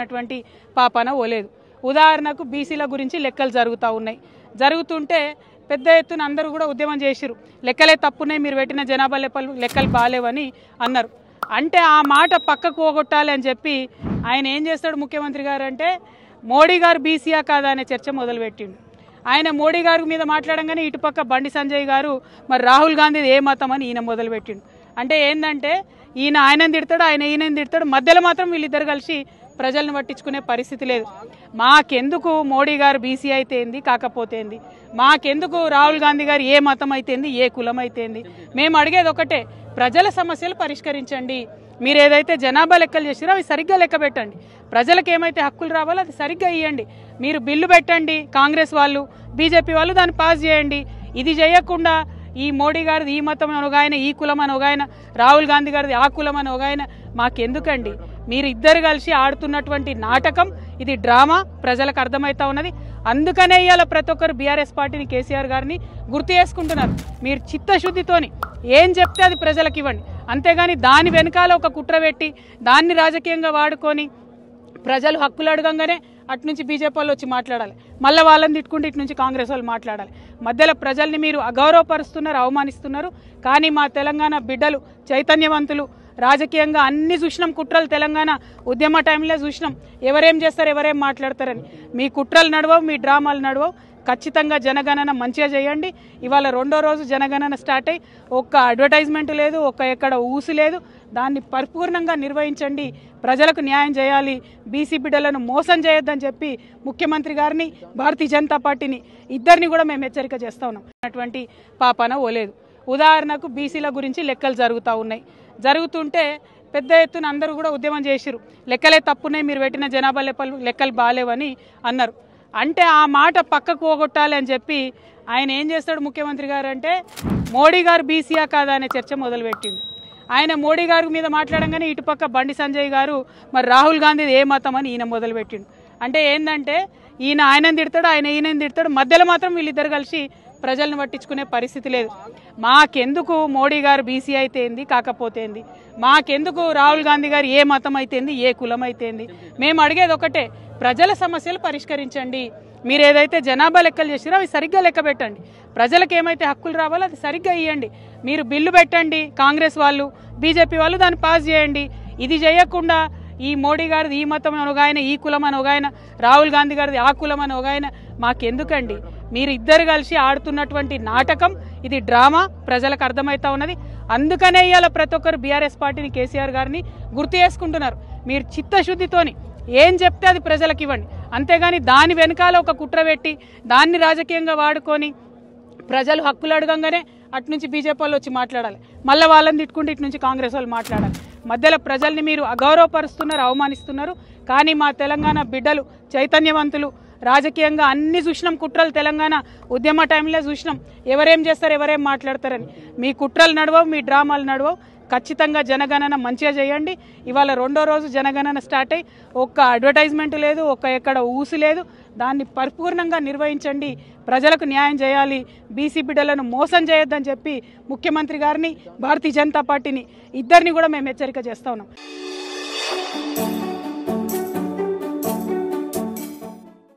పట్టించుకున్నటువంటి పాపన ఓలేదు. ఉదాహరణకు బీసీల గురించి లెక్కలు జరుగుతుంటే పెద్ద ఎత్తున అందరూ కూడా ఉద్యమం చేసిరు. లెక్కలే తప్పున్నాయి, మీరు పెట్టిన జనాభా లెక్కలు బాలేవని అన్నారు. అంటే ఆ మాట పక్కకు పోగొట్టాలి అని చెప్పి ఆయన ఏం చేస్తాడు ముఖ్యమంత్రి గారు అంటే, మోడీ గారు బీసీయా కాదా అనే చర్చ మొదలుపెట్టిండు. ఆయన మోడీ గారి మీద మాట్లాడంగానే ఇటుపక్క బండి సంజయ్ గారు మరి రాహుల్ గాంధీ ఏ మతం అని ఈయన మొదలుపెట్టిండు. అంటే ఏంటంటే ఈయన ఆయనని తిడతాడు, ఆయన ఈయనని తిడతాడు, మధ్యలో మాత్రం వీళ్ళిద్దరు కలిసి ప్రజలను పట్టించుకునే పరిస్థితి లేదు. మాకెందుకు మోడీ గారు బీసీ అయితే ఏంది, కాకపోతే ఏంది, మాకెందుకు రాహుల్ గాంధీ గారు ఏ మతం అయితే ఏంది, ఏ కులం అయితే ఏంది, మేము అడిగేది ఒకటే, ప్రజల సమస్యలు పరిష్కరించండి. మీరు ఏదైతే జనాభా లెక్కలు చేసిరో అవి సరిగ్గా లెక్క పెట్టండి. ప్రజలకు ఏమైతే హక్కులు రావాలో అది సరిగ్గా ఇవ్వండి. మీరు బిల్లు పెట్టండి, కాంగ్రెస్ వాళ్ళు బీజేపీ వాళ్ళు దాన్ని పాస్ చేయండి. ఇది చేయకుండా ఈ మోడీ గారిది ఈ మతం అని ఒగాయన, ఈ కులం అని ఒగాయన, రాహుల్ గాంధీ గారిది ఆ కులం అని ఒగాయన, మాకెందుకండి? మీరు ఇద్దరు కలిసి ఆడుతున్నటువంటి నాటకం ఇది, డ్రామా ప్రజలకు అర్థమవుతా ఉన్నది. అందుకనే ఇవాళ ప్రతి ఒక్కరు బీఆర్ఎస్ పార్టీని, కేసీఆర్ గారిని గుర్తు చేసుకుంటున్నారు. మీరు చిత్తశుద్ధితోని ఏం చెప్తే అది ప్రజలకు ఇవ్వండి, అంతేగాని దాని వెనకాల ఒక కుట్ర పెట్టి దాన్ని రాజకీయంగా వాడుకొని ప్రజలు హక్కులు అడగంగానే అటు నుంచి బీజేపీ వాళ్ళు వచ్చి మాట్లాడాలి, మళ్ళీ వాళ్ళని తిట్టుకుంటే ఇటు నుంచి కాంగ్రెస్ వాళ్ళు మాట్లాడాలి. మధ్యలో ప్రజల్ని మీరు అగౌరవపరుస్తున్నారు, అవమానిస్తున్నారు. కానీ మా తెలంగాణ బిడ్డలు చైతన్యవంతులు, రాజకీయంగా అన్ని చూసినాం కుట్రలు. తెలంగాణ ఉద్యమ టైంలో చూసినాం ఎవరేం చేస్తారు, ఎవరేం మాట్లాడతారని. మీ కుట్రలు నడవవు, మీ డ్రామాలు నడవవు. ఖచ్చితంగా జనగణన మంచిగా చేయండి. ఇవాళ రెండో రోజు జనగణన స్టార్ట్ అయ్యి ఒక్క అడ్వర్టైజ్మెంట్ లేదు, ఒక్క ఎక్కడ ఊసు లేదు. దాన్ని పరిపూర్ణంగా నిర్వహించండి, ప్రజలకు న్యాయం చేయాలి, బీసీ బిడ్డలను మోసం చేయొద్దని చెప్పి ముఖ్యమంత్రి గారిని, భారతీయ జనతా పార్టీని ఇద్దరిని కూడా మేము హెచ్చరిక చేస్తూ ఉన్నాం. అటువంటి పాపన ఓలేదు. ఉదాహరణకు బీసీల గురించి లెక్కలు జరుగుతుంటే పెద్ద ఎత్తున అందరూ కూడా ఉద్యమం చేసిరు. లెక్కలే తప్పున్నాయి, మీరు పెట్టిన జనాభా లెక్కలు బాలేవని అన్నారు. అంటే ఆ మాట పక్కకు పోగొట్టాలి అని చెప్పి ఆయన ఏం చేస్తాడు ముఖ్యమంత్రి గారు అంటే, మోడీ గారు బీసీయా కాదా అనే చర్చ మొదలుపెట్టిండు. ఆయన మోడీ గారి మీద మాట్లాడంగానే ఇటుపక్క బండి సంజయ్ గారు మరి రాహుల్ గాంధీ ఏ మతం అని ఈయన మొదలుపెట్టిండు. అంటే ఏంటంటే ఈయన ఆయనని తిడతాడు, ఆయన ఈయనని తిడతాడు, మధ్యలో మాత్రం వీళ్ళిద్దరు కలిసి ప్రజలను పట్టించుకునే పరిస్థితి లేదు. మాకెందుకు మోడీ గారు బీసీ అయితే ఏంది, కాకపోతే ఏంది, మాకెందుకు రాహుల్ గాంధీ గారు ఏ మతం అయితే ఏంది, ఏ కులం అయితే ఏంది, మేము అడిగేది ఒకటే, ప్రజల సమస్యలు పరిష్కరించండి. మీరు ఏదైతే జనాభా లెక్కలు చేసిరో అవి సరిగ్గా లెక్క పెట్టండి. ప్రజలకు ఏమైతే హక్కులు రావాలో అది సరిగ్గా ఇవ్వండి. మీరు బిల్లు పెట్టండి, కాంగ్రెస్ వాళ్ళు బీజేపీ వాళ్ళు దాన్ని పాస్ చేయండి. ఇది చేయకుండా ఈ మోడీ గారిది ఈ మతం అని ఒగాయన, ఈ కులం అని ఒగాయన, రాహుల్ గాంధీ గారిది ఆ కులం అని ఒగాయన, మాకెందుకండి? మీరు ఇద్దరు కలిసి ఆడుతున్నటువంటి నాటకం ఇది, డ్రామా ప్రజలకు అర్థమవుతా ఉన్నది. అందుకనే ఇవాళ ప్రతి ఒక్కరు బీఆర్ఎస్ పార్టీని, కేసీఆర్ గారిని గుర్తు చేసుకుంటున్నారు. మీరు చిత్తశుద్ధితోని ఏం చెప్తే అది ప్రజలకు ఇవ్వండి, అంతేగాని దాని వెనకాల ఒక కుట్ర పెట్టి దాన్ని రాజకీయంగా వాడుకొని ప్రజలు హక్కులు అడగంగానే అటు నుంచి బీజేపీ వాళ్ళు వచ్చి మాట్లాడాలి, మళ్ళీ వాళ్ళని తిట్టుకుంటే ఇటు నుంచి కాంగ్రెస్ వాళ్ళు మాట్లాడాలి. మధ్యలో ప్రజల్ని మీరు అగౌరవపరుస్తున్నారు, అవమానిస్తున్నారు. కానీ మా తెలంగాణ బిడ్డలు చైతన్యవంతులు, రాజకీయంగా అన్ని చూసినాం కుట్రలు. తెలంగాణ ఉద్యమ టైంలో చూసినాం ఎవరేం చేస్తారు, ఎవరేం మాట్లాడతారని. మీ కుట్రలు నడవవు, మీ డ్రామాలు నడవవు. ఖచ్చితంగా జనగణన మంచిగా చేయండి. ఇవాళ రెండో రోజు జనగణన స్టార్ట్ అయ్యి ఒక్క అడ్వర్టైజ్మెంట్ లేదు, ఒక్క ఎక్కడ ఊసు లేదు. దాన్ని పరిపూర్ణంగా నిర్వహించండి, ప్రజలకు న్యాయం చేయాలి, బీసీ బిడ్డలను మోసం చేయొద్దని చెప్పి ముఖ్యమంత్రి గారిని, భారతీయ జనతా పార్టీని ఇద్దరిని కూడా మేము హెచ్చరిక చేస్తూ ఉన్నాం.